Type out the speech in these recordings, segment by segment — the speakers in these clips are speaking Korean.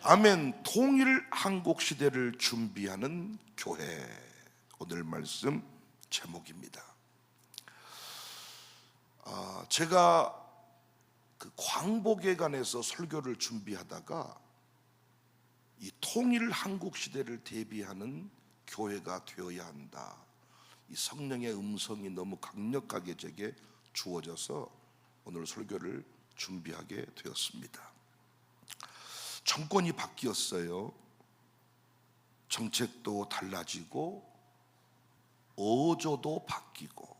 아멘. 통일 한국 시대를 준비하는 교회, 오늘 말씀 제목입니다. 제가 그 광복회관에서 설교를 준비하다가 이 통일 한국 시대를 대비하는 교회가 되어야 한다, 이 성령의 음성이 너무 강력하게 제게 주어져서 오늘 설교를 준비하게 되었습니다. 정권이 바뀌었어요. 정책도 달라지고 어조도 바뀌고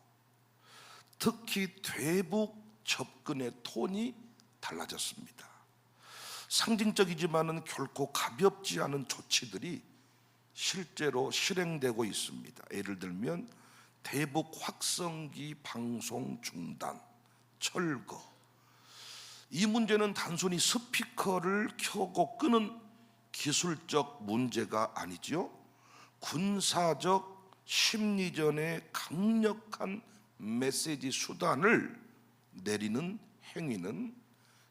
특히 대북 접근의 톤이 달라졌습니다. 상징적이지만은 결코 가볍지 않은 조치들이 실제로 실행되고 있습니다. 예를 들면 대북 확성기 방송 중단, 철거. 이 문제는 단순히 스피커를 켜고 끄는 기술적 문제가 아니죠. 군사적 심리전의 강력한 메시지 수단을 내리는 행위는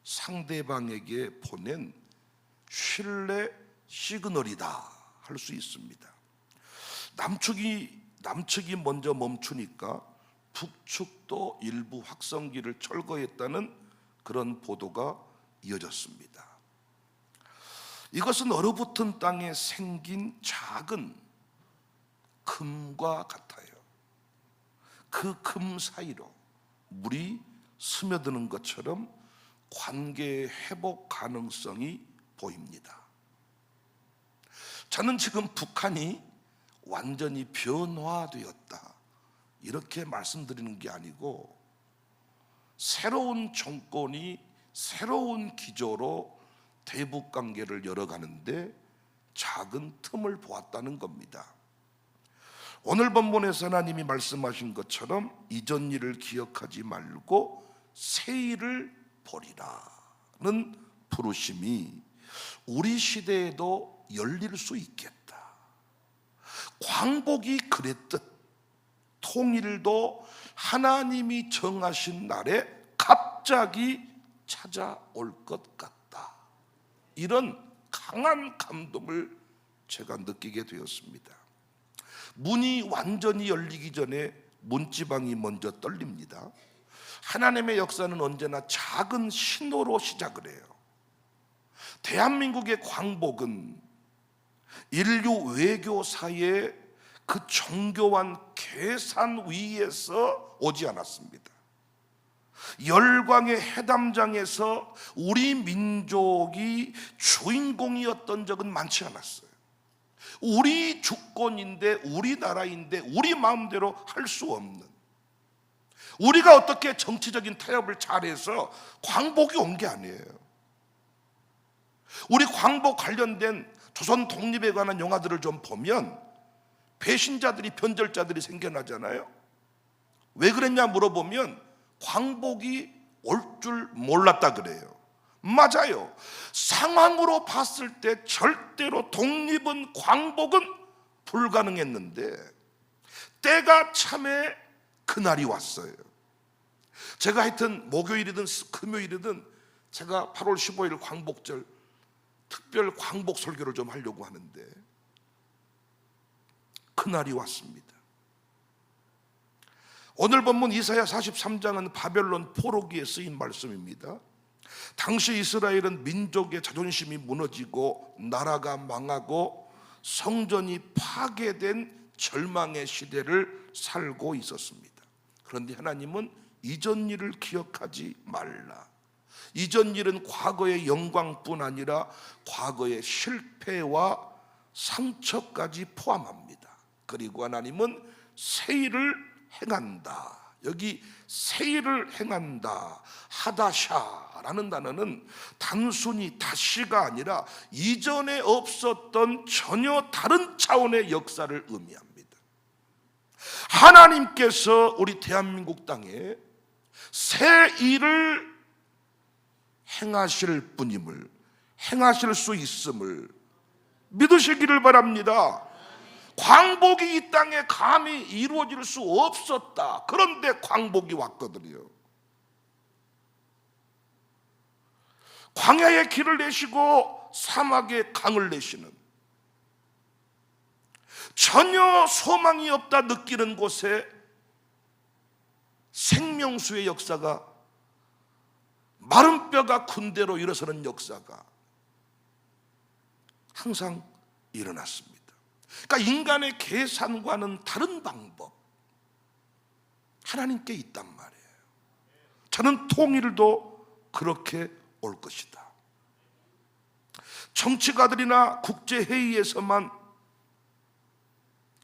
상대방에게 보낸 신뢰 시그널이다 할 수 있습니다. 남측이 먼저 멈추니까 북측도 일부 확성기를 철거했다는 그런 보도가 이어졌습니다. 이것은 얼어붙은 땅에 생긴 작은 금과 같아요. 그 금 사이로 물이 스며드는 것처럼 관계의 회복 가능성이 보입니다. 저는 지금 북한이 완전히 변화되었다 이렇게 말씀드리는 게 아니고, 새로운 정권이 새로운 기조로 대북 관계를 열어가는데 작은 틈을 보았다는 겁니다. 오늘 본문에서 하나님이 말씀하신 것처럼 이전 일을 기억하지 말고 새 일을 보리라는 부르심이 우리 시대에도 열릴 수 있겠다. 광복이 그랬듯 통일도 하나님이 정하신 날에 갑자기 찾아올 것 같다. 이런 강한 감동을 제가 느끼게 되었습니다. 문이 완전히 열리기 전에 문지방이 먼저 떨립니다. 하나님의 역사는 언제나 작은 신호로 시작을 해요. 대한민국의 광복은 인류 외교사의 그 정교한 계산 위에서 오지 않았습니다. 열광의 회담장에서 우리 민족이 주인공이었던 적은 많지 않았어요. 우리 주권인데, 우리나라인데 우리 마음대로 할 수 없는, 우리가 어떻게 정치적인 타협을 잘해서 광복이 온 게 아니에요. 우리 광복 관련된 조선 독립에 관한 영화들을 좀 보면 배신자들이, 변절자들이 생겨나잖아요. 왜 그랬냐 물어보면 광복이 올 줄 몰랐다 그래요. 맞아요. 상황으로 봤을 때 절대로 독립은, 광복은 불가능했는데 때가 참에 그날이 왔어요. 제가 하여튼 목요일이든 금요일이든 제가 8월 15일 광복절 특별 광복 설교를 좀 하려고 하는데 그날이 왔습니다. 오늘 본문 이사야 43장은 바벨론 포로기에 쓰인 말씀입니다. 당시 이스라엘은 민족의 자존심이 무너지고 나라가 망하고 성전이 파괴된 절망의 시대를 살고 있었습니다. 그런데 하나님은 이전 일을 기억하지 말라. 이전 일은 과거의 영광뿐 아니라 과거의 실패와 상처까지 포함합니다. 그리고 하나님은 새 일을 행한다. 여기 새 일을 행한다, 하다샤라는 단어는 단순히 다시가 아니라 이전에 없었던 전혀 다른 차원의 역사를 의미합니다. 하나님께서 우리 대한민국 땅에 새 일을 행하실 분임을, 행하실 수 있음을 믿으시기를 바랍니다. 광복이 이 땅에 감히 이루어질 수 없었다. 그런데 광복이 왔거든요. 광야의 길을 내시고 사막에 강을 내시는, 전혀 소망이 없다 느끼는 곳에 생명수의 역사가, 마른 뼈가 군대로 일어서는 역사가 항상 일어났습니다. 그러니까 인간의 계산과는 다른 방법, 하나님께 있단 말이에요. 저는 통일도 그렇게 올 것이다. 정치가들이나 국제회의에서만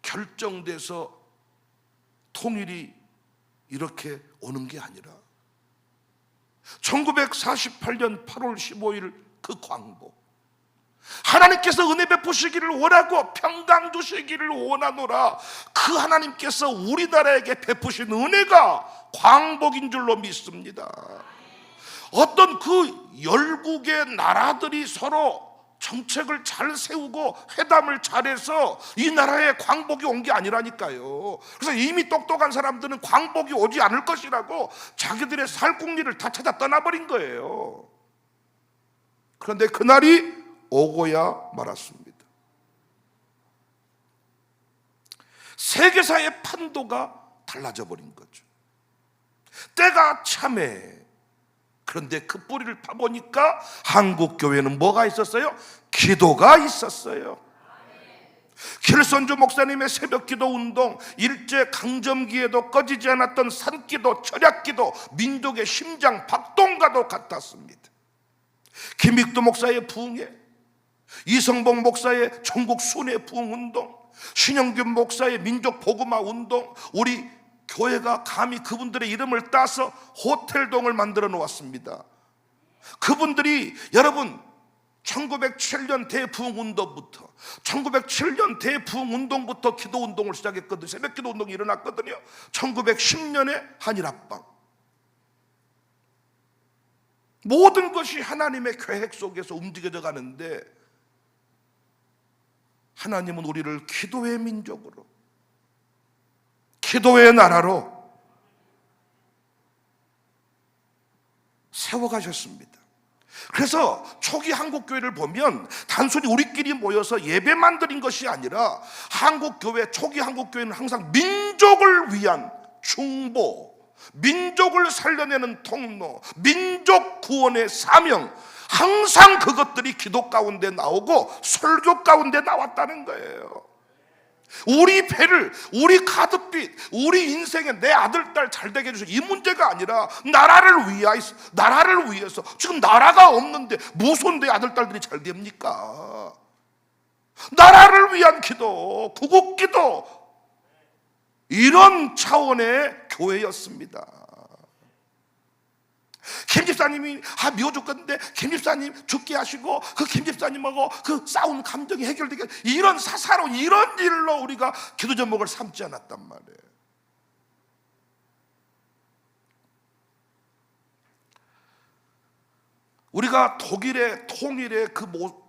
결정돼서 통일이 이렇게 오는 게 아니라 1948년 8월 15일 그 광복, 하나님께서 은혜 베푸시기를 원하고 평강 주시기를 원하노라, 그 하나님께서 우리나라에게 베푸신 은혜가 광복인 줄로 믿습니다. 어떤 그 열국의 나라들이 서로 정책을 잘 세우고 회담을 잘해서 이 나라에 광복이 온 게 아니라니까요. 그래서 이미 똑똑한 사람들은 광복이 오지 않을 것이라고 자기들의 살궁리를 다 찾아 떠나버린 거예요. 그런데 그날이 오고야 말았습니다. 세계사의 판도가 달라져 버린 거죠. 때가 참해. 그런데 그 뿌리를 파보니까 한국교회는 뭐가 있었어요? 기도가 있었어요. 길선주 목사님의 새벽기도 운동, 일제 강점기에도 꺼지지 않았던 산기도, 철야기도, 민족의 심장 박동과도 같았습니다. 김익두 목사의 부흥회, 이성봉 목사의 전국 순회 부흥 운동, 신영균 목사의 민족 복음화 운동, 우리 교회가 감히 그분들의 이름을 따서 호텔동을 만들어 놓았습니다. 그분들이 여러분 1907년 대부흥운동부터 1907년 대부흥운동부터 기도운동을 시작했거든요. 새벽기도 운동이 일어났거든요. 1910년에 한일합방, 모든 것이 하나님의 계획 속에서 움직여져 가는데 하나님은 우리를 기도의 민족으로, 기도의 나라로 세워가셨습니다. 그래서 초기 한국교회를 보면 단순히 우리끼리 모여서 예배만 드린 것이 아니라 한국교회, 초기 한국교회는 항상 민족을 위한 중보, 민족을 살려내는 통로, 민족 구원의 사명, 항상 그것들이 기도 가운데 나오고 설교 가운데 나왔다는 거예요. 우리 배를, 우리 가득빛, 우리 인생에 내 아들, 딸 잘 되게 해주세요, 이 문제가 아니라 나라를 위해서. 지금 나라가 없는데 무슨 내 아들, 딸들이 잘 됩니까? 나라를 위한 기도, 구국 기도, 이런 차원의 교회였습니다. 김 집사님이 미워 죽겠는데 김 집사님 죽게 하시고 그 김 집사님하고 그 싸운 감정이 해결되게, 이런 사사로운 이런 일로 우리가 기도 제목을 삼지 않았단 말이에요. 우리가 독일의 통일의 그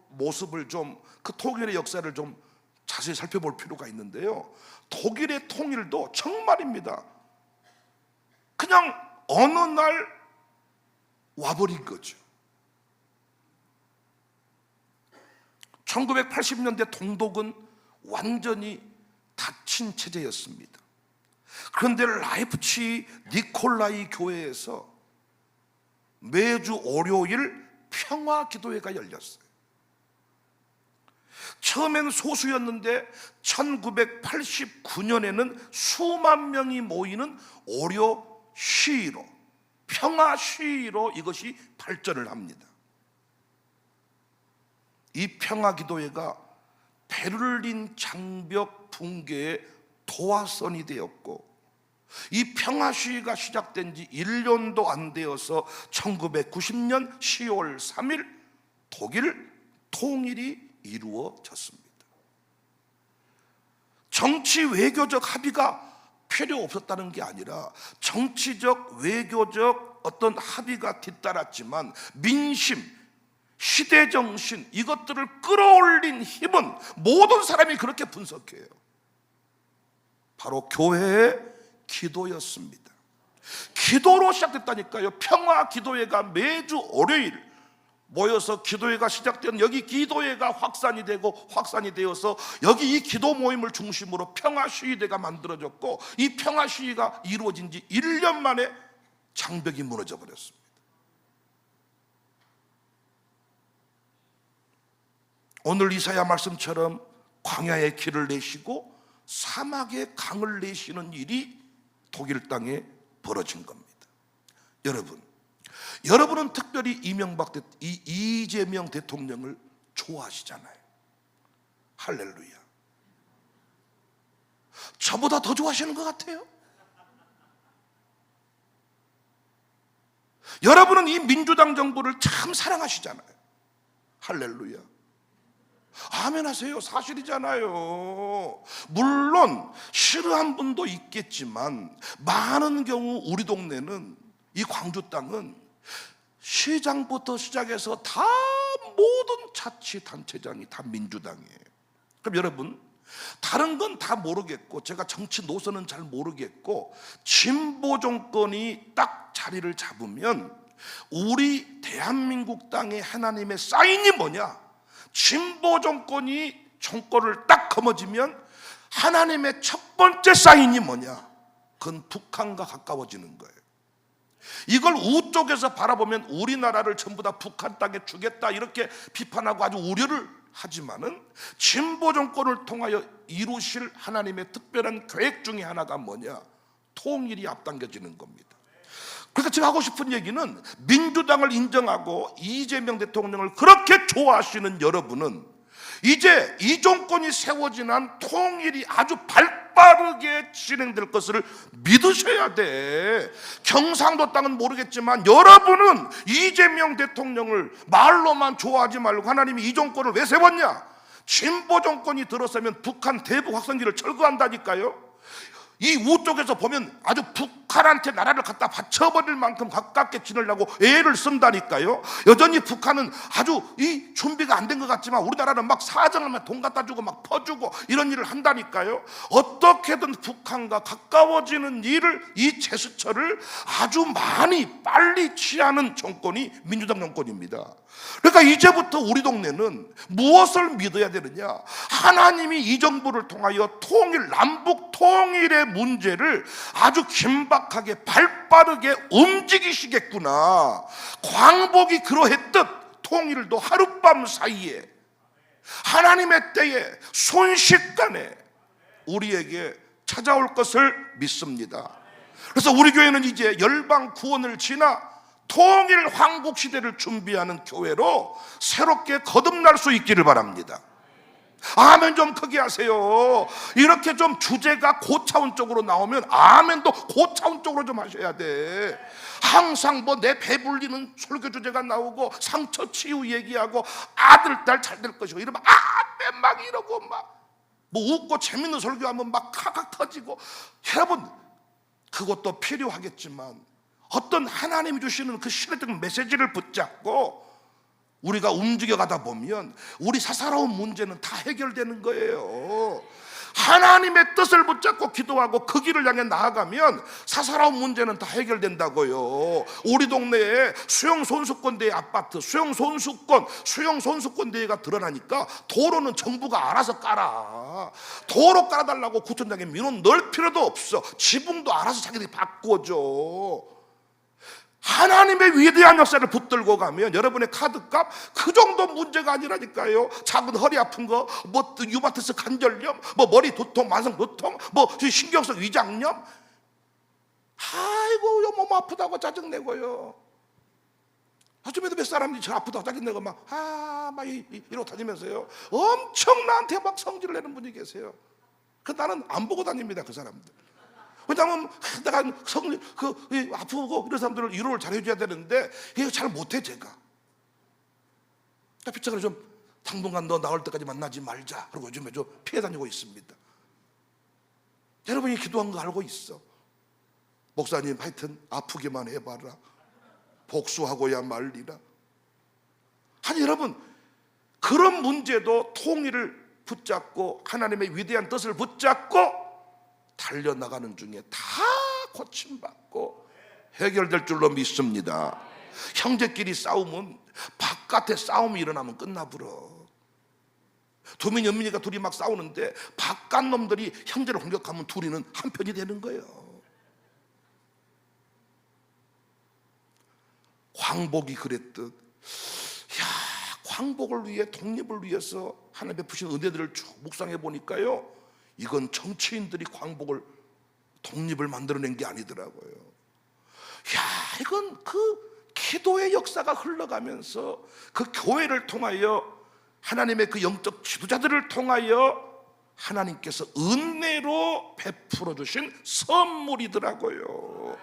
모습을 좀, 그 통일의 역사를 좀 자세히 살펴볼 필요가 있는데요, 독일의 통일도 정말입니다, 그냥 어느 날 와버린 거죠. 1980년대 동독은 완전히 닫힌 체제였습니다. 그런데 라이프치 니콜라이 교회에서 매주 월요일 평화 기도회가 열렸어요. 처음에는 소수였는데 1989년에는 수만 명이 모이는 월요 시위로, 평화 시위로 이것이 발전을 합니다. 이 평화 기도회가 베를린 장벽 붕괴의 도화선이 되었고, 이 평화 시위가 시작된 지 1년도 안 되어서 1990년 10월 3일 독일 통일이 이루어졌습니다. 정치 외교적 합의가 필요 없었다는 게 아니라 정치적 외교적 어떤 합의가 뒤따랐지만 민심, 시대정신, 이것들을 끌어올린 힘은 모든 사람이 그렇게 분석해요. 바로 교회의 기도였습니다. 기도로 시작됐다니까요. 평화 기도회가 매주 월요일 모여서 기도회가 시작된 여기 기도회가 확산이 되고 확산이 되어서 여기 이 기도 모임을 중심으로 평화시위대가 만들어졌고 이 평화시위가 이루어진 지 1년 만에 장벽이 무너져 버렸습니다. 오늘 이사야 말씀처럼 광야의 길을 내시고 사막의 강을 내시는 일이 독일 땅에 벌어진 겁니다. 여러분은 특별히 이재명 대통령을 좋아하시잖아요. 할렐루야. 저보다 더 좋아하시는 것 같아요. 여러분은 이 민주당 정부를 참 사랑하시잖아요. 할렐루야. 아멘 하세요. 사실이잖아요. 물론 싫어한 분도 있겠지만 많은 경우 우리 동네는, 이 광주 땅은 시장부터 시작해서 다 모든 자치단체장이 다 민주당이에요. 그럼 여러분, 다른 건 다 모르겠고 제가 정치 노선은 잘 모르겠고 진보 정권이 딱 자리를 잡으면 우리 대한민국 땅의 하나님의 사인이 뭐냐? 진보 정권이 정권을 딱 거머쥐면 하나님의 첫 번째 사인이 뭐냐? 그건 북한과 가까워지는 거예요. 이걸 우쪽에서 바라보면 우리나라를 전부 다 북한 땅에 주겠다 이렇게 비판하고 아주 우려를 하지만은 진보 정권을 통하여 이루실 하나님의 특별한 계획 중에 하나가 뭐냐? 통일이 앞당겨지는 겁니다. 그래서 제가 하고 싶은 얘기는, 민주당을 인정하고 이재명 대통령을 그렇게 좋아하시는 여러분은 이제 이 정권이 세워진 한 통일이 아주 발빠르게 진행될 것을 믿으셔야 돼. 경상도 땅은 모르겠지만 여러분은 이재명 대통령을 말로만 좋아하지 말고, 하나님이 이 정권을 왜 세웠냐? 진보 정권이 들어서면 북한 대북 확성기를 철거한다니까요. 이 우쪽에서 보면 아주 북한한테 나라를 갖다 바쳐버릴 만큼 가깝게 지내려고 애를 쓴다니까요. 여전히 북한은 아주 이 준비가 안 된 것 같지만 우리나라는 막 사정하면 돈 갖다 주고 막 퍼주고 이런 일을 한다니까요. 어떻게든 북한과 가까워지는 일을, 이 제스처를 아주 많이 빨리 취하는 정권이 민주당 정권입니다. 그러니까 이제부터 우리 동네는 무엇을 믿어야 되느냐? 하나님이 이 정부를 통하여 통일, 남북 통일의 문제를 아주 긴박하게 발빠르게 움직이시겠구나. 광복이 그러했듯 통일도 하룻밤 사이에, 하나님의 때에, 순식간에 우리에게 찾아올 것을 믿습니다. 그래서 우리 교회는 이제 열방 구원을 지나 통일 황국 시대를 준비하는 교회로 새롭게 거듭날 수 있기를 바랍니다. 아멘 좀 크게 하세요. 이렇게 좀 주제가 고차원적으로 나오면 아멘도 고차원적으로 좀 하셔야 돼. 항상 뭐 내 배불리는 설교 주제가 나오고 상처 치유 얘기하고 아들 딸 잘 될 것이고 이러면 아멘 막 이러고 막 뭐 웃고 재밌는 설교하면 막 카각 터지고, 여러분 그것도 필요하겠지만 어떤 하나님이 주시는 그 신뢰적 메시지를 붙잡고 우리가 움직여가다 보면 우리 사사로운 문제는 다 해결되는 거예요. 하나님의 뜻을 붙잡고 기도하고 그 길을 향해 나아가면 사사로운 문제는 다 해결된다고요. 우리 동네에 수영손수권대회 아파트, 수영손수권대회가 드러나니까 도로는 정부가 알아서 깔아. 도로 깔아달라고 구청장에 민원 넣을 필요도 없어. 지붕도 알아서 자기들이 바꿔줘. 하나님의 위대한 역사를 붙들고 가면 여러분의 카드값 그 정도 문제가 아니라니까요. 작은 허리 아픈 거, 뭐 유마티스 관절염, 뭐 머리 두통, 만성 두통, 뭐 신경성 위장염, 아이고 몸 아프다고 짜증내고요. 요즘에도 몇 사람들이 저 아프다고 짜증내고 막 이러고 다니면서요, 엄청 나한테 막 성질을 내는 분이 계세요. 그 나는 안 보고 다닙니다, 그 사람들. 왜냐하면 내가 아프고 이런 사람들을 위로를 잘 해줘야 되는데 이거 잘 못해 제가. 피차가 좀 당분간 너 나올 때까지 만나지 말자 그러고 요즘에 좀 피해 다니고 있습니다. 여러분이 기도한 거 알고 있어. 목사님 하여튼 아프기만 해봐라, 복수하고야 말리라. 아니 여러분, 그런 문제도 통일을 붙잡고 하나님의 위대한 뜻을 붙잡고 달려나가는 중에 다 고침받고 해결될 줄로 믿습니다. 형제끼리 싸우면 바깥에 싸움이 일어나면 끝나버려. 도민 연민이가 둘이 막 싸우는데 바깥 놈들이 형제를 공격하면 둘이는 한편이 되는 거예요. 광복이 그랬듯, 광복을 위해, 독립을 위해서 하나님 베푸신 은혜들을 쭉 묵상해 보니까요, 이건 정치인들이 광복을, 독립을 만들어낸 게 아니더라고요. 이건 그 기도의 역사가 흘러가면서 그 교회를 통하여, 하나님의 그 영적 지도자들을 통하여 하나님께서 은혜로 베풀어 주신 선물이더라고요.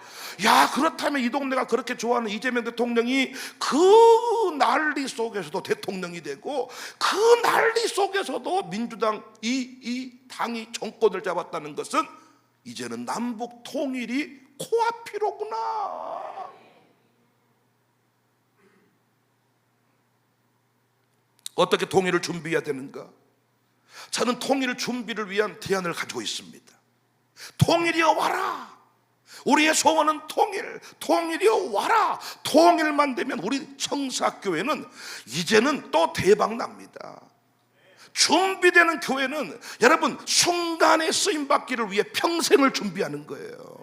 그렇다면 이 동네가 그렇게 좋아하는 이재명 대통령이 그 난리 속에서도 대통령이 되고, 그 난리 속에서도 민주당 이 당이 정권을 잡았다는 것은 이제는 남북 통일이 코앞이로구나. 어떻게 통일을 준비해야 되는가? 저는 통일 준비를 위한 대안을 가지고 있습니다. 통일이여 와라. 우리의 소원은 통일이여 와라. 통일만 되면 우리 청사교회는 이제는 또 대박 납니다. 준비되는 교회는 여러분 순간에 쓰임받기를 위해 평생을 준비하는 거예요.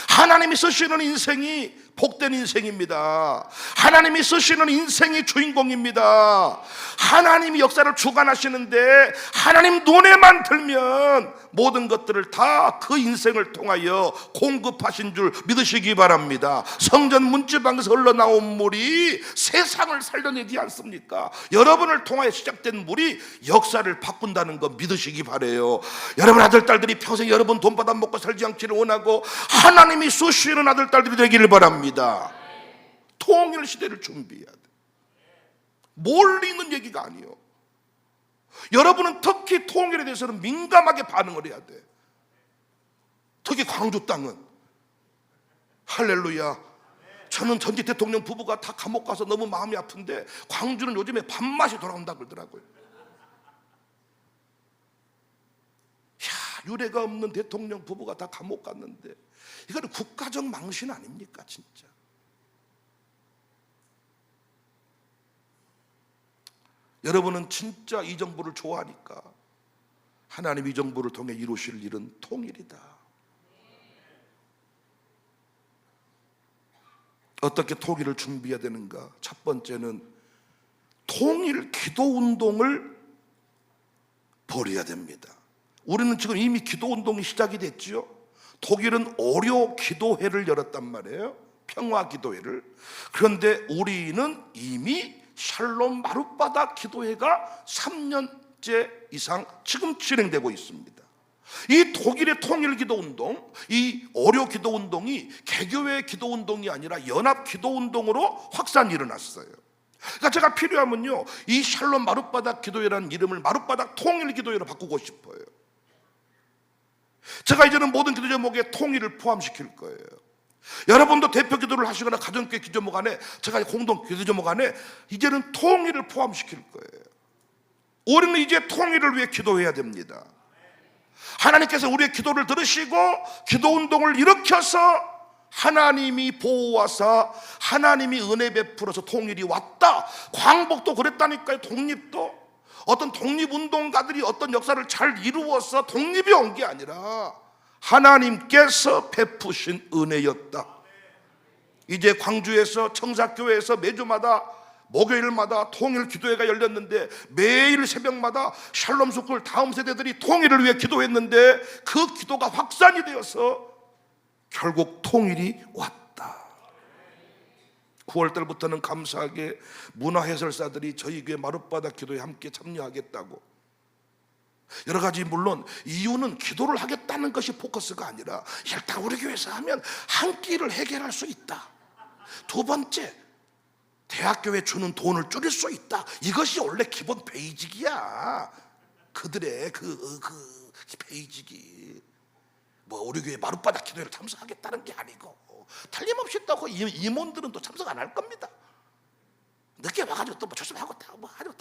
하나님이 쓰시는 인생이 복된 인생입니다. 하나님이 쓰시는 인생이 주인공입니다. 하나님이 역사를 주관하시는데 하나님 눈에만 들면 모든 것들을 다 그 인생을 통하여 공급하신 줄 믿으시기 바랍니다. 성전 문지방에서 흘러나온 물이 세상을 살려내지 않습니까? 여러분을 통하여 시작된 물이 역사를 바꾼다는 거 믿으시기 바라요. 여러분 아들 딸들이 평생 여러분 돈 받아 먹고 살지 않기를 원하고 하나님이 쑤시는 아들 딸들이 되기를 바랍니다. 통일 시대를 준비해야 돼. 멀리 있는 얘기가 아니에요. 여러분은 특히 통일에 대해서는 민감하게 반응을 해야 돼. 특히 광주 땅은 할렐루야. 저는 전직 대통령 부부가 다 감옥 가서 너무 마음이 아픈데 광주는 요즘에 밥맛이 돌아온다 그러더라고요. 유례가 없는 대통령 부부가 다 감옥 갔는데 이거는 국가적 망신 아닙니까 진짜? 여러분은 진짜 이 정부를 좋아하니까 하나님 이 정부를 통해 이루실 일은 통일이다. 어떻게 통일을 준비해야 되는가? 첫 번째는 통일 기도운동을 벌여야 됩니다. 우리는 지금 이미 기도운동이 시작이 됐죠. 독일은 오료 기도회를 열었단 말이에요. 평화 기도회를. 그런데 우리는 이미 샬롬 마룻바닥 기도회가 3년째 이상 지금 진행되고 있습니다. 이 독일의 통일 기도운동, 이 오료 기도운동이 개교회 기도운동이 아니라 연합 기도운동으로 확산이 일어났어요. 그러니까 제가 필요하면요, 이 샬롬 마룻바닥 기도회라는 이름을 마룻바닥 통일 기도회로 바꾸고 싶어요. 제가 이제는 모든 기도 제목에 통일을 포함시킬 거예요. 여러분도 대표 기도를 하시거나 가정교회 기도 제목 안에, 제가 공동 기도 제목 안에 이제는 통일을 포함시킬 거예요. 우리는 이제 통일을 위해 기도해야 됩니다. 하나님께서 우리의 기도를 들으시고 기도운동을 일으켜서 하나님이 보호하사 하나님이 은혜 베풀어서 통일이 왔다. 광복도 그랬다니까요. 독립도 어떤 독립운동가들이 어떤 역사를 잘 이루어서 독립이 온 게 아니라 하나님께서 베푸신 은혜였다. 이제 광주에서 청사교회에서 매주마다 목요일마다 통일 기도회가 열렸는데 매일 새벽마다 샬롬 스쿨 다음 세대들이 통일을 위해 기도했는데 그 기도가 확산이 되어서 결국 통일이 왔다. 9월달부터는 감사하게 문화해설사들이 저희 교회 마룻바닥 기도에 함께 참여하겠다고, 여러 가지 물론 이유는 기도를 하겠다는 것이 포커스가 아니라 일단 우리 교회에서 하면 한 끼를 해결할 수 있다. 두 번째, 대학교에 주는 돈을 줄일 수 있다. 이것이 원래 기본 베이직이야. 그들의 그 베이직이 뭐 우리 교회 마룻바닥 기도회를 참석하겠다는 게 아니고, 틀림없이 또 임원들은 또 참석 안 할 겁니다. 늦게 와가지고 또 뭐 조심하고 뭐 하려고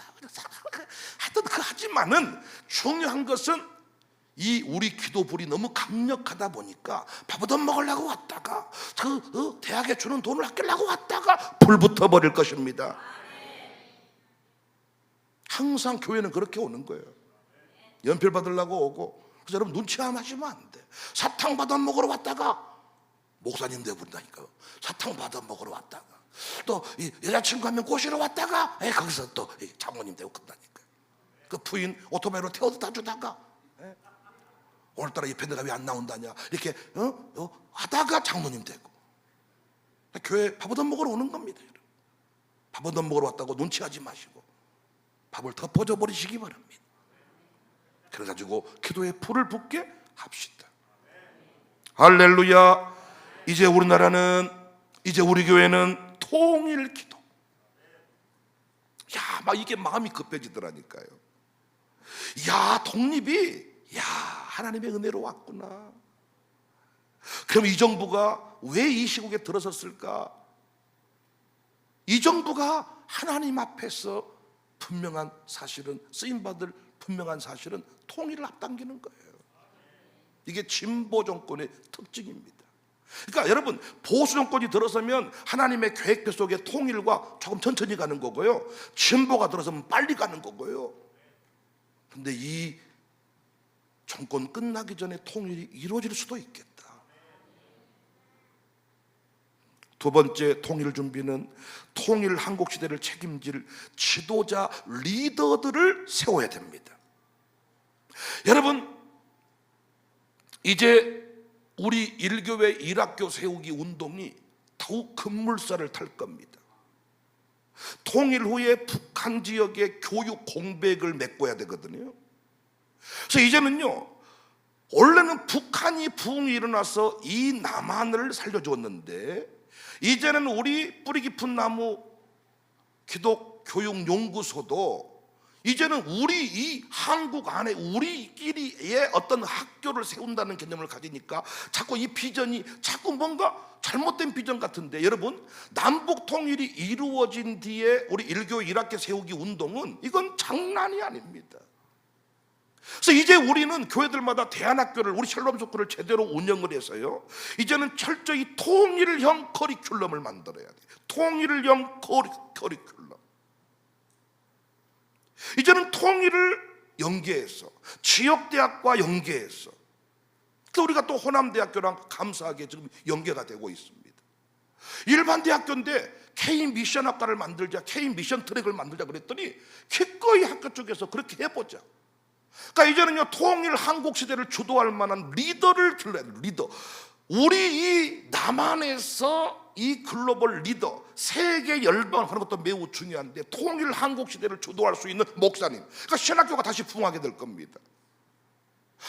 하여튼 하지만은 중요한 것은 이 우리 기도불이 너무 강력하다 보니까 밥 얻어 먹으려고 왔다가 대학에 주는 돈을 아끼려고 왔다가 불 붙어버릴 것입니다. 항상 교회는 그렇게 오는 거예요. 연필 받으려고 오고. 그래서 여러분 눈치 안 하시면 안 돼. 사탕 받아 먹으러 왔다가 목사님 되어본다니까요. 사탕 받아 먹으러 왔다가 또 이 여자친구 한 명 꼬시러 왔다가 거기서 또 장모님 되고 끝나니까. 그 부인 오토바이로 태워다 주다가 오늘따라 이 밴드가 왜 안 나온다냐 이렇게 하다가 장모님 되고. 교회 밥 얻어 먹으러 오는 겁니다. 밥 얻어 먹으러 왔다고 눈치하지 마시고 밥을 덮어줘 버리시기 바랍니다. 그래가지고 기도에 불을 붙게 합시다. 할렐루야. 이제 우리나라는, 이제 우리 교회는 통일 기도. 야, 막 이게 마음이 급해지더라니까요. 야, 독립이 하나님의 은혜로 왔구나. 그럼 이 정부가 왜 이 시국에 들어섰을까? 이 정부가 하나님 앞에서 분명한 사실은, 쓰임받을 분명한 사실은 통일을 앞당기는 거예요. 이게 진보 정권의 특징입니다. 그러니까 여러분, 보수 정권이 들어서면 하나님의 계획표 속의 통일과 조금 천천히 가는 거고요, 진보가 들어서면 빨리 가는 거고요. 근데 이 정권 끝나기 전에 통일이 이루어질 수도 있겠다. 두 번째 통일 준비는 통일 한국 시대를 책임질 지도자, 리더들을 세워야 됩니다. 여러분, 이제 우리 일교회 일학교 세우기 운동이 더욱 급물살을 탈 겁니다. 통일 후에 북한 지역의 교육 공백을 메꿔야 되거든요. 그래서 이제는요, 원래는 북한이 부흥이 일어나서 이 남한을 살려주었는데, 이제는 우리 뿌리 깊은 나무 기독교육연구소도 이제는 우리 이 한국 안에 우리끼리의 어떤 학교를 세운다는 개념을 가지니까 자꾸 이 비전이 자꾸 뭔가 잘못된 비전 같은데, 여러분, 남북 통일이 이루어진 뒤에 우리 일교 일학교 세우기 운동은 이건 장난이 아닙니다. 그래서 이제 우리는 교회들마다 대안학교를, 우리 샬롬 스쿨을 제대로 운영을 해서요, 이제는 철저히 통일형 커리큘럼을 만들어야 돼요. 통일형 커리큘럼. 이제는 통일을 연계해서 지역대학과 연계해서, 그래서 우리가 또 호남대학교랑 감사하게 지금 연계가 되고 있습니다. 일반 대학교인데 K미션학과를 만들자, K미션 트랙을 만들자 그랬더니 기꺼이 학교 쪽에서 그렇게 해보자. 그러니까 이제는요, 통일 한국 시대를 주도할 만한 리더를 길러야 돼요. 리더. 우리 이 남한에서 이 글로벌 리더, 세계 열방을 하는 것도 매우 중요한데, 통일 한국 시대를 주도할 수 있는 목사님, 그러니까 신학교가 다시 부흥하게 될 겁니다.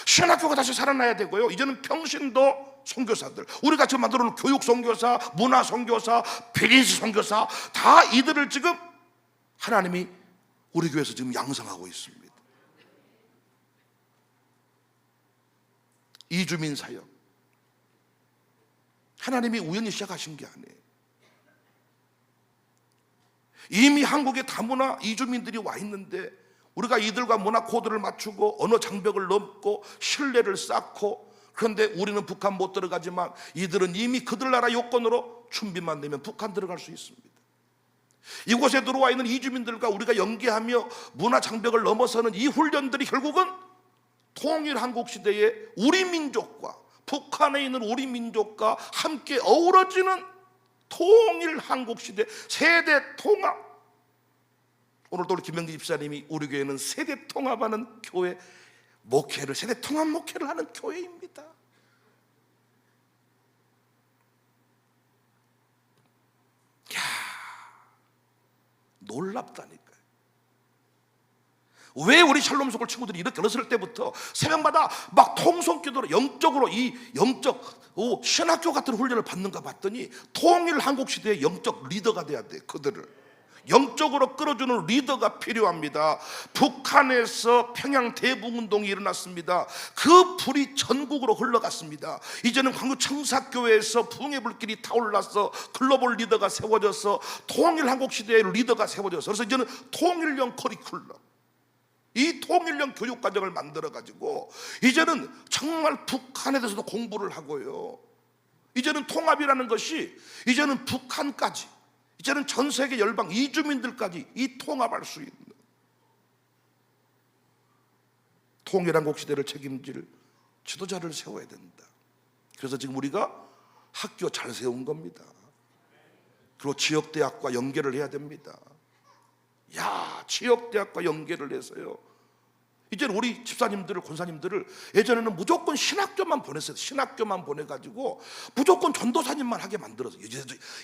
신학교가 다시 살아나야 되고요, 이제는 평신도 선교사들, 우리가 지금 만들어 놓은 교육 선교사, 문화 선교사, 비즈니스 선교사, 다 이들을 지금 하나님이 우리 교회에서 지금 양성하고 있습니다. 이주민 사역, 하나님이 우연히 시작하신 게 아니에요. 이미 한국에 다문화 이주민들이 와 있는데, 우리가 이들과 문화 코드를 맞추고 언어 장벽을 넘고 신뢰를 쌓고, 그런데 우리는 북한 못 들어가지만 이들은 이미 그들 나라 요건으로 준비만 되면 북한 들어갈 수 있습니다. 이곳에 들어와 있는 이주민들과 우리가 연계하며 문화 장벽을 넘어서는 이 훈련들이 결국은 통일 한국 시대의 우리 민족과 북한에 있는 우리 민족과 함께 어우러지는 통일 한국 시대 세대 통합. 오늘도 우리 김명기 집사님이 우리 교회는 세대 통합하는 교회 목회를, 세대 통합 목회를 하는 교회입니다. 야, 놀랍다니까요. 왜 우리 샬롬 스쿨 친구들이 이렇게 어렸을 때부터 새벽마다 막 통성기도로 영적으로 이 영적 신학교 같은 훈련을 받는가 봤더니, 통일 한국 시대의 영적 리더가 돼야 돼. 그들을 영적으로 끌어주는 리더가 필요합니다. 북한에서 평양 대북운동이 일어났습니다. 그 불이 전국으로 흘러갔습니다. 이제는 광주 청사교회에서 부흥의 불길이 타올라서 글로벌 리더가 세워져서 통일 한국 시대의 리더가 세워져서, 그래서 이제는 통일형 커리큘럼, 이 통일형 교육과정을 만들어가지고 이제는 정말 북한에 대해서도 공부를 하고요, 이제는 통합이라는 것이 이제는 북한까지, 이제는 전 세계 열방 이주민들까지 이 통합할 수 있는, 통일한국 시대를 책임질 지도자를 세워야 된다. 그래서 지금 우리가 학교 잘 세운 겁니다. 그리고 지역대학과 연계를 해야 됩니다. 지역대학과 연계를 해서요, 이제는 우리 집사님들을, 권사님들을, 예전에는 무조건 신학교만 보냈어요. 신학교만 보내가지고 무조건 전도사님만 하게 만들어서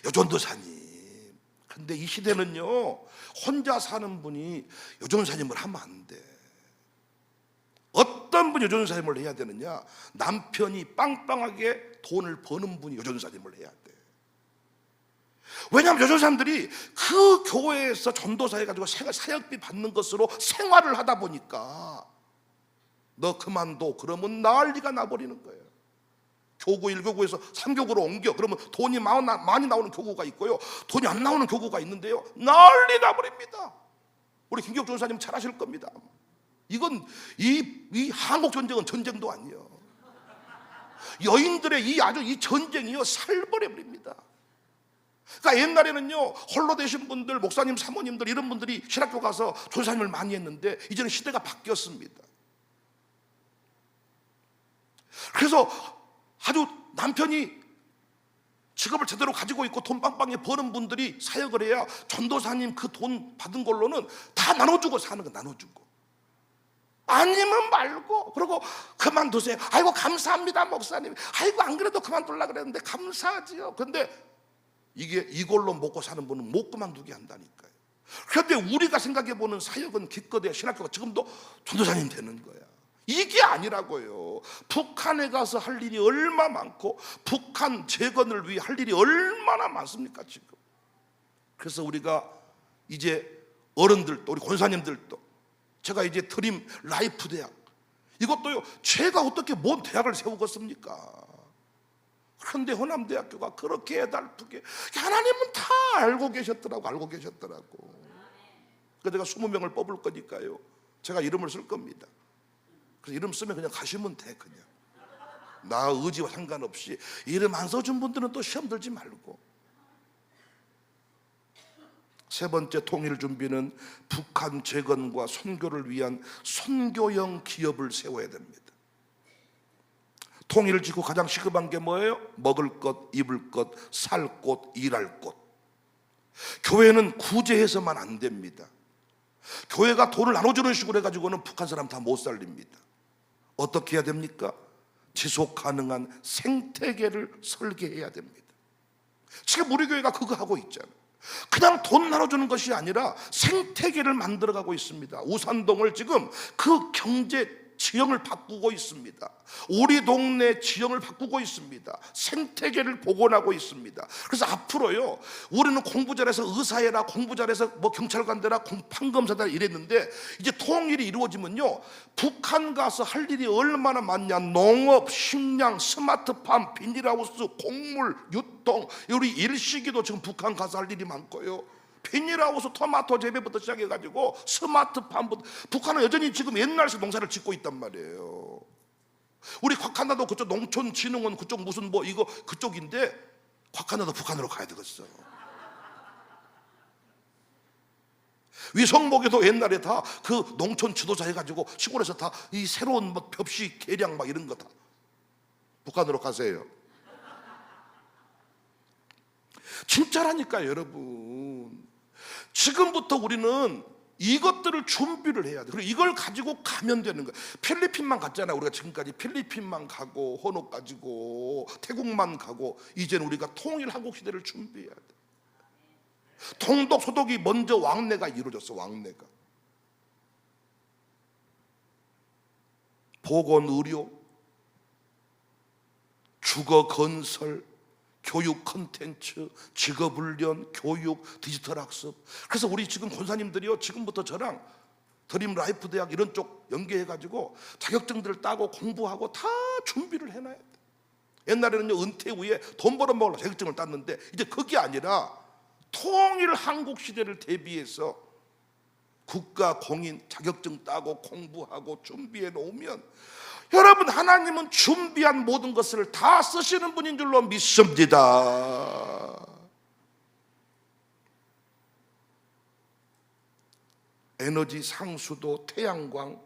여전도사님. 근데 이 시대는요, 혼자 사는 분이 여전도사님을 하면 안 돼. 어떤 분이 여전도사님을 해야 되느냐? 남편이 빵빵하게 돈을 버는 분이 여전도사님을 해야 돼. 왜냐하면 여전도사님들이 그 교회에서 전도사 해가지고 사역비 받는 것으로 생활을 하다 보니까 너 그만둬 그러면 난리가 나버리는 거예요. 교구 1교구에서 3교구로 옮겨 그러면 돈이 많이 나오는 교구가 있고요, 돈이 안 나오는 교구가 있는데요, 난리 나버립니다. 우리 김기옥 전사님 잘 아실 겁니다. 이건 이 한국 전쟁은 전쟁도 아니에요. 여인들의 이 전쟁이요, 살벌해버립니다. 그러니까 옛날에는요, 홀로 되신 분들, 목사님, 사모님들, 이런 분들이 신학교 가서 전사님을 많이 했는데 이제는 시대가 바뀌었습니다. 그래서 아주 남편이 직업을 제대로 가지고 있고 돈 빵빵히 버는 분들이 사역을 해야 전도사님 그 돈 받은 걸로는 다 나눠주고 사는 거, 나눠주고. 아니면 말고, 그리고 그만두세요. 아이고 감사합니다 목사님. 아이고 안 그래도 그만둘라 그랬는데 감사하지요. 근데 이걸로 먹고 사는 분은 못 그만두게 한다니까요. 그런데 우리가 생각해보는 사역은 기껏해야 신학교가 지금도 전도사님 되는 거야. 이게 아니라고요. 북한에 가서 할 일이 얼마나 많고 북한 재건을 위해 할 일이 얼마나 많습니까 지금. 그래서 우리가 이제 어른들도, 우리 권사님들도, 제가 이제 드림 라이프 대학, 이것도요, 제가 어떻게 뭔 대학을 세우겠습니까? 그런데 호남대학교가 그렇게 애달프게, 하나님은 다 알고 계셨더라고. 그래서 제가 20명을 뽑을 거니까요, 제가 이름을 쓸 겁니다. 그래서 이름 쓰면 그냥 가시면 돼. 그냥 나 의지와 상관없이. 이름 안 써준 분들은 또 시험 들지 말고. 세 번째 통일 준비는 북한 재건과 선교를 위한 선교형 기업을 세워야 됩니다. 통일을 짓고 가장 시급한 게 뭐예요? 먹을 것, 입을 것, 살 곳, 일할 곳. 교회는 구제해서만 안 됩니다. 교회가 돈을 나눠주는 식으로 해가지고는 북한 사람 다 못 살립니다. 어떻게 해야 됩니까? 지속 가능한 생태계를 설계해야 됩니다. 지금 우리 교회가 그거 하고 있잖아요. 그냥 돈 나눠주는 것이 아니라 생태계를 만들어가고 있습니다. 우산동을 지금 그 경제 지형을 바꾸고 있습니다. 우리 동네 지형을 바꾸고 있습니다. 생태계를 복원하고 있습니다. 그래서 앞으로요, 우리는 공부 잘해서 의사해라, 공부 잘해서 뭐 경찰관 되라, 판검사다 이랬는데, 이제 통일이 이루어지면요, 북한 가서 할 일이 얼마나 많냐. 농업, 식량, 스마트팜, 비닐하우스, 곡물, 유통, 우리 일시기도 지금 북한 가서 할 일이 많고요, 비닐하우스, 토마토 재배부터 시작해가지고 스마트팜부터. 북한은 여전히 지금 옛날식 농사를 짓고 있단 말이에요. 우리 곽하나도 그쪽 농촌진흥원 그쪽 무슨 뭐 이거 그쪽인데, 곽하나도 북한으로 가야 되겠어. 위성목에도 옛날에 다 그 농촌 지도자 해가지고 시골에서 다 이 새로운 뭐 벽시 계량 막 이런 거 다 북한으로 가세요. 진짜라니까요 여러분. 지금부터 우리는 이것들을 준비를 해야 돼. 그리고 이걸 가지고 가면 되는 거야. 필리핀만 갔잖아요. 우리가 지금까지 필리핀만 가고 헌옷 가지고 태국만 가고, 이제는 우리가 통일 한국 시대를 준비해야 돼. 통독 소독이 먼저 왕래가 이루어졌어. 왕래가. 보건 의료, 주거 건설, 교육 콘텐츠, 직업훈련, 교육, 디지털 학습. 그래서 우리 지금 권사님들이요, 지금부터 저랑 드림 라이프 대학 이런 쪽 연계해가지고 자격증들을 따고 공부하고 다 준비를 해놔야 돼. 옛날에는요, 은퇴 후에 돈 벌어먹으려고 자격증을 땄는데, 이제 그게 아니라 통일 한국 시대를 대비해서 국가 공인 자격증 따고 공부하고 준비해 놓으면, 여러분, 하나님은 준비한 모든 것을 다 쓰시는 분인 줄로 믿습니다. 에너지 상수도, 태양광,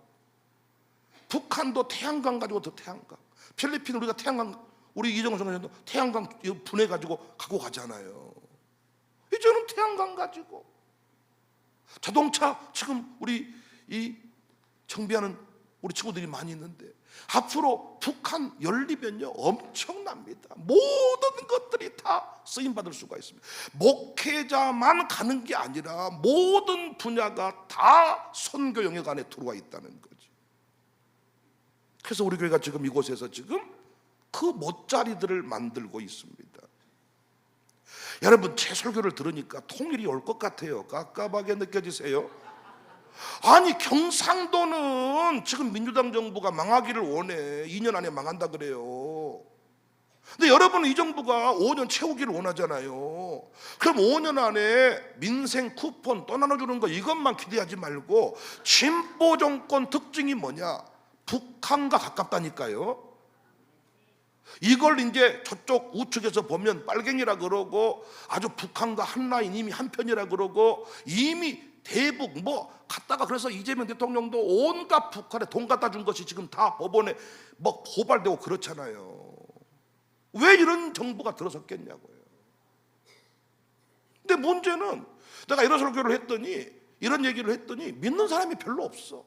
북한도 태양광 가지고 더 태양광, 필리핀 우리가 태양광, 우리 이정은 선생님도 태양광 분해 가지고 갖고 가잖아요. 이제는 태양광 가지고 자동차 지금 우리 이 정비하는 우리 친구들이 많이 있는데, 앞으로 북한 열리면요 엄청납니다. 모든 것들이 다 쓰임 받을 수가 있습니다. 목회자만 가는 게 아니라 모든 분야가 다 선교 영역 안에 들어와 있다는 거죠. 그래서 우리 교회가 지금 이곳에서 지금 그 못자리들을 만들고 있습니다. 여러분, 제 설교를 들으니까 통일이 올 것 같아요? 깝깝하게 느껴지세요? 아니, 경상도는 지금 민주당 정부가 망하기를 원해. 2년 안에 망한다 그래요. 근데 여러분은 이 정부가 5년 채우기를 원하잖아요. 그럼 5년 안에 민생 쿠폰 또 나눠주는 거 이것만 기대하지 말고, 진보 정권 특징이 뭐냐? 북한과 가깝다니까요. 이걸 이제 저쪽 우측에서 보면 빨갱이라 그러고, 아주 북한과 한 라인 이미 한편이라 그러고, 이미 대북 뭐 갔다가, 그래서 이재명 대통령도 온갖 북한에 돈 갖다 준 것이 지금 다 법원에 뭐 고발되고 그렇잖아요. 왜 이런 정부가 들어섰겠냐고요. 근데 문제는 내가 이런 설교를 했더니, 이런 얘기를 했더니 믿는 사람이 별로 없어.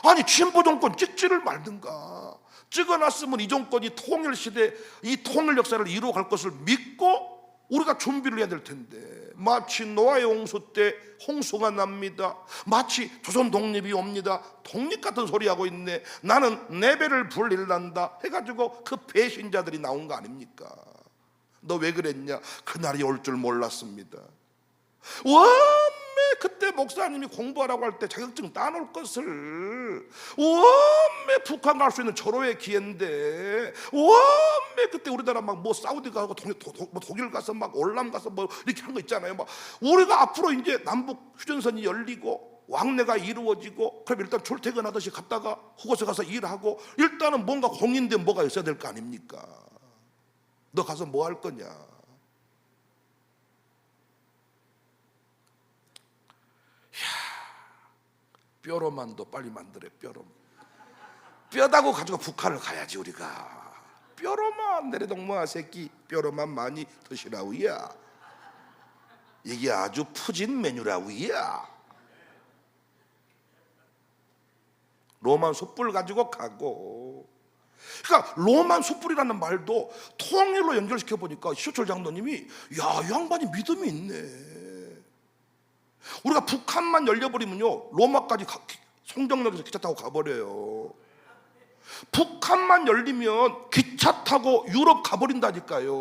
아니, 진보 정권 찍지를 말든가. 찍어놨으면 이 정권이 통일 시대, 이 통일 역사를 이루어갈 것을 믿고 우리가 준비를 해야 될 텐데, 마치 노아의 홍수 때 홍수가 납니다, 마치 조선 독립이 옵니다, 독립 같은 소리 하고 있네, 나는 내 배를 불릴란다 해가지고 그 배신자들이 나온 거 아닙니까? 너 왜 그랬냐? 그날이 올 줄 몰랐습니다. 원매 그때 목사님이 공부하라고 할 때 자격증 따놓을 것을, 원매 북한 갈 수 있는 절호의 기회인데, 원매 그때 우리나라 막 뭐 사우디 가고 독일 가서 막 올람 가서 뭐 이렇게 한 거 있잖아요. 막 우리가 앞으로 이제 남북 휴전선이 열리고 왕래가 이루어지고, 그럼 일단 출퇴근하듯이 갔다가 그곳에 가서 일하고, 일단은 뭔가 공인된 뭐가 있어야 될 거 아닙니까? 너 가서 뭐 할 거냐? 뼈로만도 빨리 만들어. 뼈다고 가지고 북한을 가야지. 우리가 뼈로만 내려동무아 새끼, 뼈로만 많이 드시라우야. 이게 아주 푸진 메뉴라우야. 로만 숯불 가지고 가고. 그러니까 로만 숯불이라는 말도 통일로 연결시켜 보니까 시호철 장로님이, 야, 이 양반이 믿음이 있네. 우리가 북한만 열려버리면요 로마까지 송정역에서 기차 타고 가버려요. 북한만 열리면 기차 타고 유럽 가버린다니까요.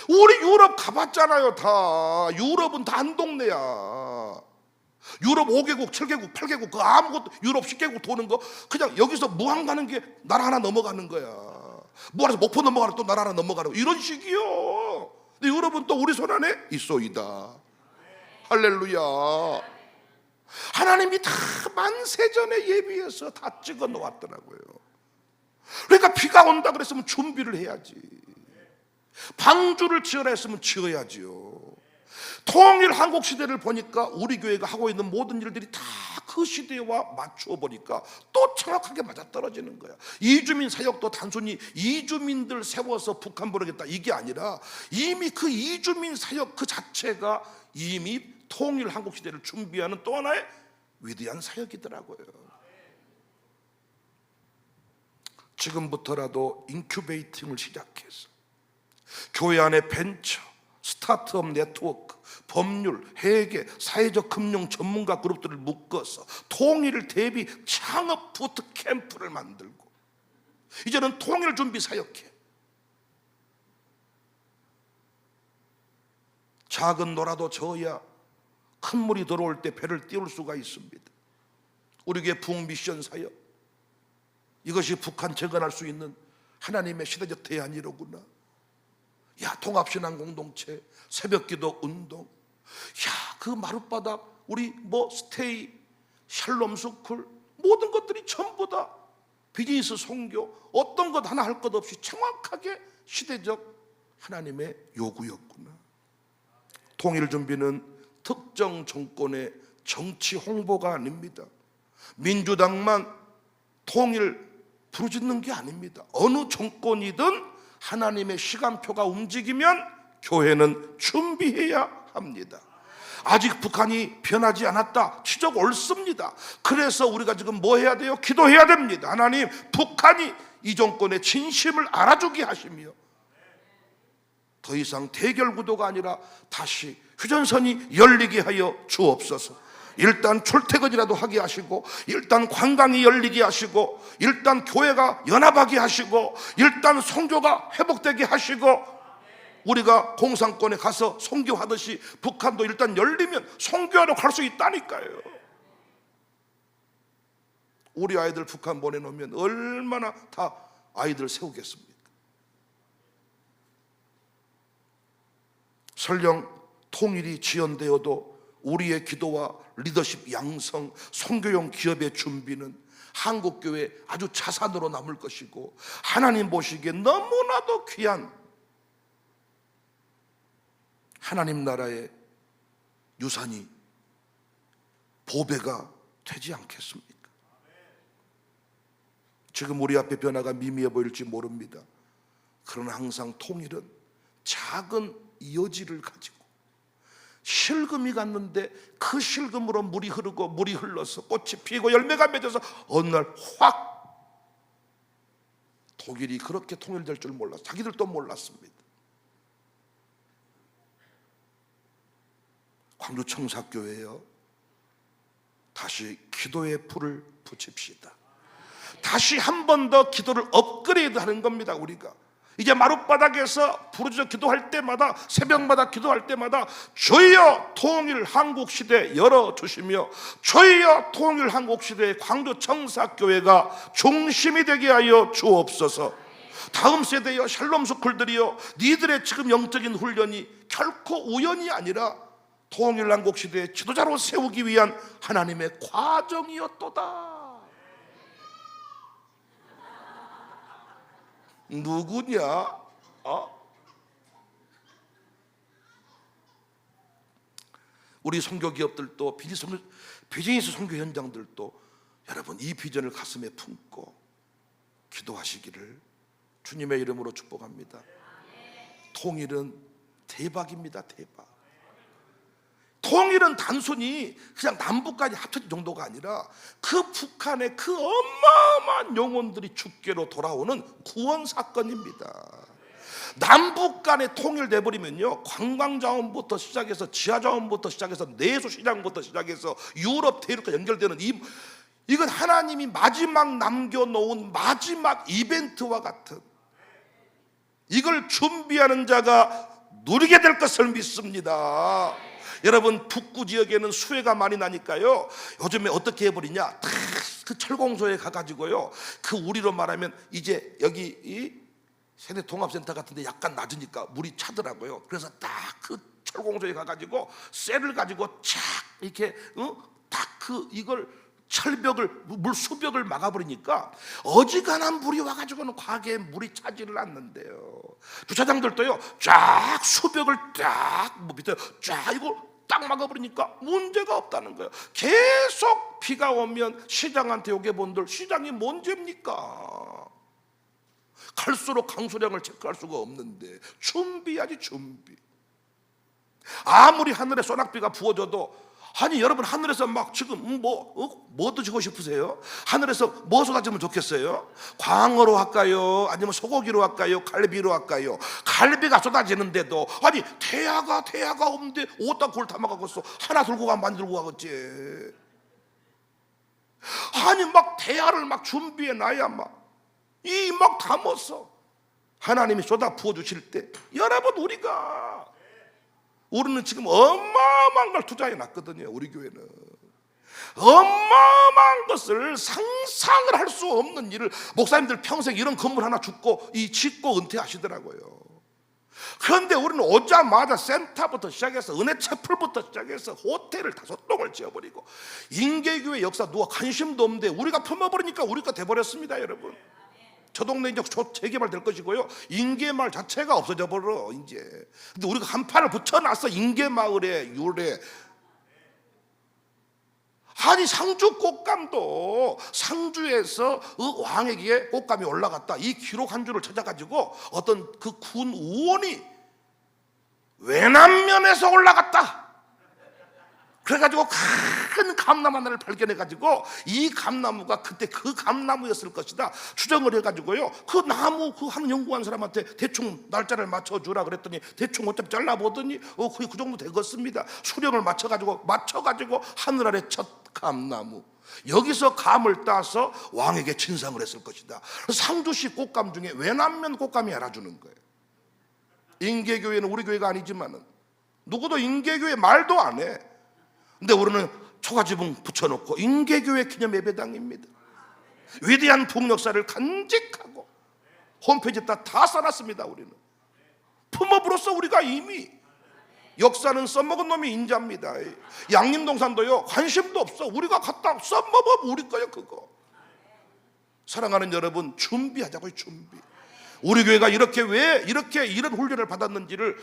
우리 유럽 가봤잖아요. 다 유럽은 다 한 동네야. 유럽 5개국 7개국 8개국 그 아무것도, 유럽 10개국 도는 거 그냥 여기서 무한 가는 게 나라 하나 넘어가는 거야. 무한에서 목포 넘어가는 또 나라 하나 넘어가는 거, 이런 식이요. 근데 유럽은 또 우리 손 안에 있소이다. 할렐루야. 하나님이 다 만세전에 예비해서 다 찍어 놓았더라고요. 그러니까 비가 온다 그랬으면 준비를 해야지. 방주를 지어라 했으면 지어야지요. 통일 한국 시대를 보니까 우리 교회가 하고 있는 모든 일들이 다 그 시대와 맞추어 보니까 또 정확하게 맞아떨어지는 거야. 이주민 사역도 단순히 이주민들 세워서 북한 보내겠다 이게 아니라, 이미 그 이주민 사역 그 자체가 이미 통일 한국 시대를 준비하는 또 하나의 위대한 사역이더라고요. 지금부터라도 인큐베이팅을 시작해서 교회 안에 벤처, 스타트업 네트워크, 법률, 회계, 사회적 금융 전문가 그룹들을 묶어서 통일을 대비 창업 부트캠프를 만들고, 이제는 통일 준비 사역해. 작은 노라도 저어야 큰 물이 들어올 때 배를 띄울 수가 있습니다. 우리 교회 북미션 사역, 이것이 북한 재건할 수 있는 하나님의 시대적 대안이로구나. 야, 통합신앙 공동체, 새벽기도 운동, 야, 그 마룻바닥, 우리 뭐 스테이, 샬롬 스쿨, 모든 것들이 전부 다 비즈니스 선교, 어떤 것 하나 할 것 없이 정확하게 시대적 하나님의 요구였구나. 통일 준비는 특정 정권의 정치 홍보가 아닙니다. 민주당만 통일 부르짖는 게 아닙니다. 어느 정권이든 하나님의 시간표가 움직이면 교회는 준비해야 합니다. 아직 북한이 변하지 않았다, 지적 옳습니다. 그래서 우리가 지금 뭐 해야 돼요? 기도해야 됩니다. 하나님, 북한이 이 정권의 진심을 알아주게 하시며 더 이상 대결 구도가 아니라 다시 휴전선이 열리게 하여 주옵소서. 일단 출퇴근이라도 하게 하시고, 일단 관광이 열리게 하시고, 일단 교회가 연합하게 하시고, 일단 선교가 회복되게 하시고, 우리가 공산권에 가서 선교하듯이 북한도 일단 열리면 선교하러 갈 수 있다니까요. 우리 아이들 북한 보내놓으면 얼마나 다 아이들 세우겠습니까? 설령 통일이 지연되어도 우리의 기도와 리더십 양성, 선교용 기업의 준비는 한국교회 아주 자산으로 남을 것이고, 하나님 보시기에 너무나도 귀한 하나님 나라의 유산이 보배가 되지 않겠습니까? 지금 우리 앞에 변화가 미미해 보일지 모릅니다. 그러나 항상 통일은 작은 여지를 가지고, 실금이 갔는데 그 실금으로 물이 흐르고 물이 흘러서 꽃이 피고 열매가 맺어서 어느 날 확, 독일이 그렇게 통일될 줄 몰랐어. 자기들도 몰랐습니다. 광주 청사교회요, 다시 기도의 불을 붙입시다. 다시 한 번 더 기도를 업그레이드 하는 겁니다. 우리가 이제 마룻바닥에서 부르짖어 기도할 때마다, 새벽마다 기도할 때마다 주여 통일 한국시대 열어주시며, 주여 통일 한국시대의 광주 청사교회가 중심이 되게 하여 주옵소서. 다음 세대여, 샬롬 스쿨들이여, 니들의 지금 영적인 훈련이 결코 우연이 아니라 통일 한국시대의 지도자로 세우기 위한 하나님의 과정이었도다. 누구냐? 우리 선교 기업들도, 비즈니스 선교 현장들도 여러분 이 비전을 가슴에 품고 기도하시기를 주님의 이름으로 축복합니다. 통일은 대박입니다. 대박. 통일은 단순히 그냥 남북까지 합쳐진 정도가 아니라 그 북한의 그 어마어마한 영혼들이 주께로 돌아오는 구원 사건입니다. 남북 간에 통일돼 버리면요, 관광자원부터 시작해서 지하자원부터 시작해서 내수시장부터 시작해서 유럽 대륙과 연결되는 이건 하나님이 마지막 남겨놓은 마지막 이벤트와 같은, 이걸 준비하는 자가 누리게 될 것을 믿습니다. 여러분, 북구 지역에는 수해가 많이 나니까요, 요즘에 어떻게 해버리냐, 다 그 철공소에 가가지고요, 그 우리로 말하면 이제 여기 이 세대통합센터 같은데 약간 낮으니까 물이 차더라고요. 그래서 딱 그 철공소에 가가지고 쇠를 가지고 착 이렇게 딱 그 이걸 철벽을, 물 수벽을 막아버리니까 어지간한 물이 와가지고는 과하게 물이 차지를 않는데요. 주차장들도요, 쫙 수벽을 쫙 밑에 쫙 이걸 딱 막아버리니까 문제가 없다는 거예요. 계속 비가 오면 시장한테 요괴본들, 시장이 뭔 죄입니까? 갈수록 강수량을 체크할 수가 없는데 준비하지, 준비. 아무리 하늘에 소낙비가 부어져도, 아니 여러분, 하늘에서 막 지금 뭐 드시고 싶으세요? 하늘에서 뭐 쏟아지면 좋겠어요? 광어로 할까요? 아니면 소고기로 할까요? 갈비로 할까요? 갈비가 쏟아지는데도, 아니 태야가 없는데 어디다 그걸 담아가겠어? 하나 들고 가면 많이 들고 가겠지. 아니 막 태야를 막 준비해 놔야 막 담아서 하나님이 쏟아 부어주실 때, 여러분 우리는 지금 어마어마한 걸 투자해 놨거든요. 우리 교회는 어마어마한 것을, 상상을 할 수 없는 일을, 목사님들 평생 이런 건물 하나 짓고 은퇴하시더라고요. 그런데 우리는 오자마자 센터부터 시작해서 은혜채플부터 시작해서 호텔을 5동을 지어버리고, 인계교회 역사 누가 관심도 없는데 우리가 품어버리니까 우리가 돼버렸습니다. 여러분, 저 동네 이제 재개발 될 것이고요, 인계마을 자체가 없어져 버려 이제. 근데 우리가 한 판을 붙여놨어, 인계마을에 유래. 아니 상주 꽃감도 상주에서 왕에게 꽃감이 올라갔다, 이 기록 한 줄을 찾아가지고 어떤 그 군 의원이 외남면에서 올라갔다, 그래가지고 큰 감나무 하나를 발견해가지고 이 감나무가 그때 그 감나무였을 것이다 추정을 해가지고요, 그 나무 그 한 연구한 사람한테 대충 날짜를 맞춰주라 그랬더니 대충 어차피 잘라보더니 거의 그 정도 되겠습니다. 수령을 맞춰가지고 하늘 아래 첫 감나무, 여기서 감을 따서 왕에게 진상을 했을 것이다. 상주시 꽃감 중에 외남면 꽃감이 알아주는 거예요. 인계교회는 우리 교회가 아니지만은 누구도 인계교회 말도 안 해. 근데 우리는 초가지붕 붙여놓고 인계교회 기념 예배당입니다. 위대한 북역사를 간직하고 홈페이지에 다 써놨습니다. 우리는 품업으로서 우리가 이미 역사는 써먹은 놈이 인자입니다. 양림동산도요 관심도 없어. 우리가 갖다 써먹으면 우리 거예요. 그거. 사랑하는 여러분, 준비하자고요. 준비. 우리 교회가 왜 이렇게 이런 훈련을 받았는지를,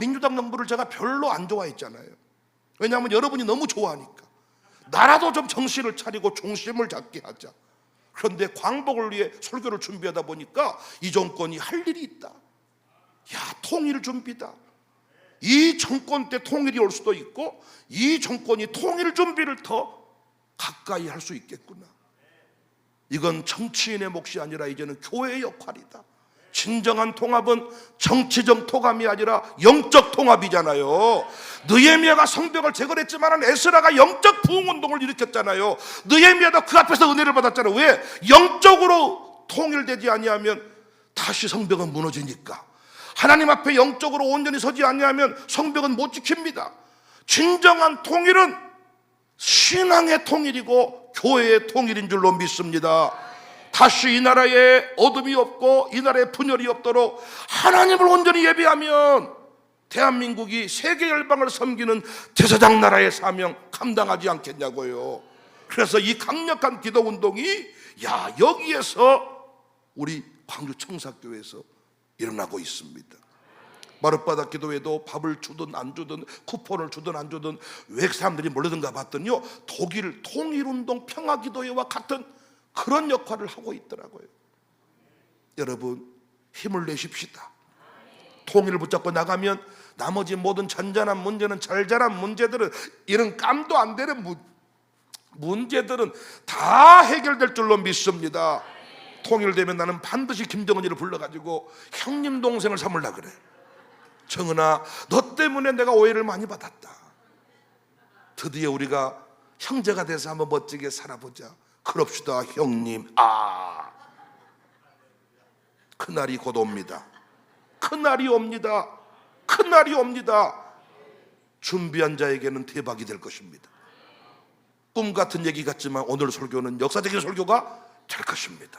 민주당 정부를 제가 별로 안 좋아했잖아요. 왜냐하면 여러분이 너무 좋아하니까. 나라도 좀 정신을 차리고 중심을 잡게 하자. 그런데 광복을 위해 설교를 준비하다 보니까 이 정권이 할 일이 있다. 통일 준비다. 이 정권 때 통일이 올 수도 있고 이 정권이 통일 준비를 더 가까이 할 수 있겠구나. 이건 정치인의 몫이 아니라 이제는 교회의 역할이다. 진정한 통합은 정치적 통합이 아니라 영적 통합이잖아요. 느헤미야가 성벽을 재건했지만 에스라가 영적 부흥운동을 일으켰잖아요. 느헤미야도 그 앞에서 은혜를 받았잖아요. 왜? 영적으로 통일되지 아니하면 다시 성벽은 무너지니까. 하나님 앞에 영적으로 온전히 서지 아니하면 성벽은 못 지킵니다. 진정한 통일은 신앙의 통일이고 교회의 통일인 줄로 믿습니다. 다시 이 나라에 어둠이 없고 이 나라에 분열이 없도록 하나님을 온전히 예배하면 대한민국이 세계 열방을 섬기는 제사장 나라의 사명 감당하지 않겠냐고요. 그래서 이 강력한 기도 운동이 여기에서 우리 광주 청사교회에서 일어나고 있습니다. 마룻바닥 기도회도 밥을 주든 안 주든 쿠폰을 주든 안 주든 왜 사람들이 몰려든가 봤더니요, 독일 통일운동 평화기도회와 같은 그런 역할을 하고 있더라고요. 여러분, 힘을 내십시다. 통일을 붙잡고 나가면 나머지 모든 잔잔한 문제는, 잘잘한 문제들은, 이런 깜도 안 되는 문제들은 다 해결될 줄로 믿습니다. 통일되면 나는 반드시 김정은이를 불러가지고 형님 동생을 삼으려고 그래. 정은아, 너 때문에 내가 오해를 많이 받았다. 드디어 우리가 형제가 돼서 한번 멋지게 살아보자. 그럽시다 형님. 그날이 곧 옵니다. 그날이 옵니다. 그날이 옵니다. 준비한 자에게는 대박이 될 것입니다. 꿈 같은 얘기 같지만 오늘 설교는 역사적인 설교가 될 것입니다.